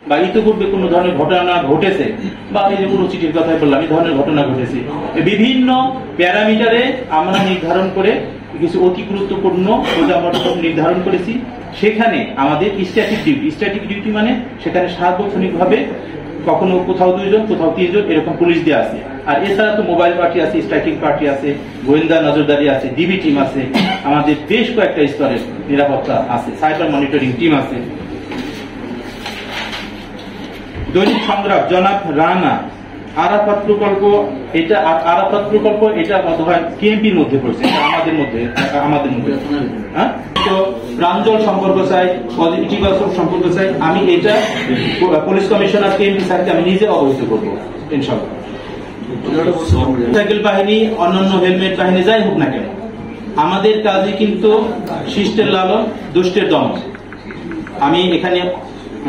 বা ইতিপূর্বে কোনো ধরনের ঘটনা ঘটেছে, বা এই যে পুরো চিঠির কথাই বললাম এই ধরনের ঘটনা ঘটেছে, বিভিন্ন প্যারামিটারে আমরা নির্ধারণ করে কিছু অতি গুরুত্বপূর্ণ নির্ধারণ করেছি। সেখানে আমাদের স্ট্যাটিক ডিউটি মানে সেখানে সার্বক্ষণিকভাবে কখনো কোথাও 2 জন কোথাও 3 জন এরকম পুলিশ দিয়ে আছে। আর এছাড়া তো মোবাইল পার্টি আছে, স্ট্রাইকিং পার্টি আছে, গোয়েন্দা নজরদারি আছে, ডিবি টিম আছে, আমাদের বেশ কয়েকটা স্তরের নিরাপত্তা আছে, সাইবার মনিটরিং টিম আছে। দৈনিক সংগ্রাম জনাব রানা আরাফাত প্রকল্প, এটা বোধহয় কেএমপির মধ্যে পড়ছে, আমাদের মধ্যে হ্যাঁ। তো প্রাঞ্জল সম্পর্ক চাই, ইতিবাচক সম্পর্ক চাই। আমি এটা পুলিশ কমিশনার কেএমপি স্যারকে আমি নিজে অবহিত করবো ইনশাআল্লাহ। সাইকেল বাহিনী, অন্যান্য হেলমেট বাহিনী যাই হোক না কেন, আমাদের কাজে কিন্তু শিষ্টের লালন দুষ্টের দমন। আমি এখানে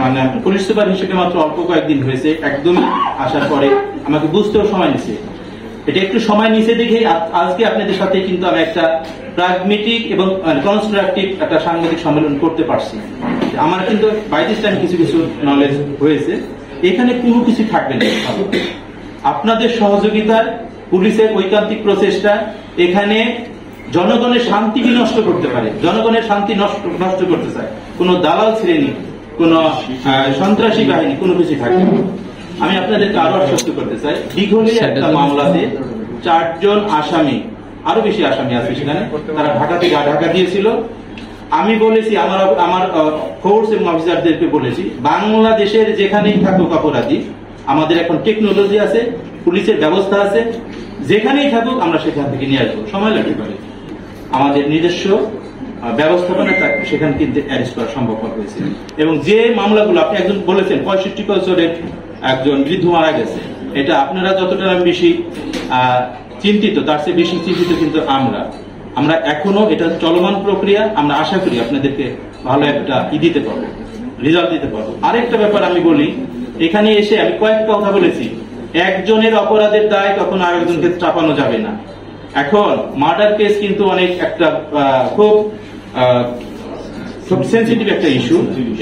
মানে পুলিশ সুপার হিসেবে মাত্র অল্প কয়েকদিন হয়েছে, একদমই আসার পরে আমাকে বুঝতেও সময় নিছে। এটা একটু সময় নিছে দেখে আজকে আপনাদের সাথে কিন্তু আমি একটা প্রাগমেটিক এবং কনস্ট্রাকটিভ একটা সাংবাদিক সম্মেলন করতে পারছি। আমার কিন্তু বাই দিস টাইম কিছু নলেজ হয়েছে। এখানে কোনো কিছু থাকবে না, আপনাদের সহযোগিতার পুলিশের ঐকান্তিক প্রচেষ্টা এখানে জনগণের শান্তি বিনষ্ট করতে পারে, জনগণের শান্তি নষ্ট করতে চায় কোন দালাল শ্রেণী, কোন সন্ত্রাসী বাহিনী, কোনো কিছু থাকবে না। আমি আপনাদেরকে আরো আশ্বস্ত করতে চাই, দীঘলিয়া একটা মামলাতে 4 জন আসামি, আরো বেশি আসামি আছে সেখানে, তারা ঢাকা থেকে ঢাকা দিয়েছিল। আমি বলেছি আমার ফোর্স এবং অফিসারদেরকে বলেছি, বাংলাদেশের যেখানেই থাকুক অপরাধী, আমাদের এখন টেকনোলজি আছে, পুলিশের ব্যবস্থা আছে, যেখানেই থাকুক আমরা সেখান থেকে নিয়ে আসবো। সময় লাগতে পারে, আমাদের নিজস্ব ব্যবস্থাপনা সেখানে কিন্তু অ্যারেস্ট করা সম্ভব হয়েছে। এবং যে মামলাগুলো আপনি একজন বলেছেন 65 বছরের একজন বৃদ্ধ মারা গেছে, এটা আপনারা যতটা বেশি চিন্তিত তার চেয়ে বেশি চিন্তিত কিন্তু আমরা এখনো এটা চলমান প্রক্রিয়া। আমরা আশা করি আপনাদেরকে ভালো একটা দিতে পারবো, রেজাল্ট দিতে পারবো। আরেকটা ব্যাপার আমি বলি, এখানে এসে আমি কয়েকটা কথা বলেছি, একজনের অপরাধের দায় কখনো আরেকজনকে চাপানো যাবে না। এখন মার্ডার কেস কিন্তু অনেক একটা খুব সেন্সিটিভ একটা ইস্যু।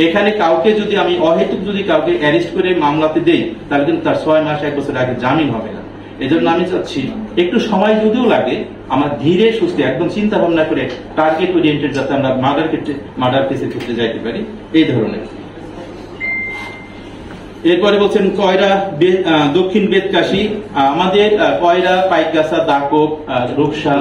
এখানে কাউকে যদি আমি অহেতুক যদি কাউকে অ্যারেস্ট করে মামলাতে দেই, তাহলে কিন্তু তার 6 মাস 1 বছর আগে জামিন হবে না। এজন্য আমি চাচ্ছি একটু সময় যদিও লাগে, আমার ধীরে সুস্থে একদম চিন্তা ভাবনা করে টার্গেট ওরিয়েন্টেড যাতে আমরা মার্ডার কেসের ক্ষেত্রে যাইতে পারি, এই ধরনের। এরপরে বলছেন কয়রা দক্ষিণ বেদকাশী, আমাদের কয়রা, পাইকগাছা, দাকব, রূপসা,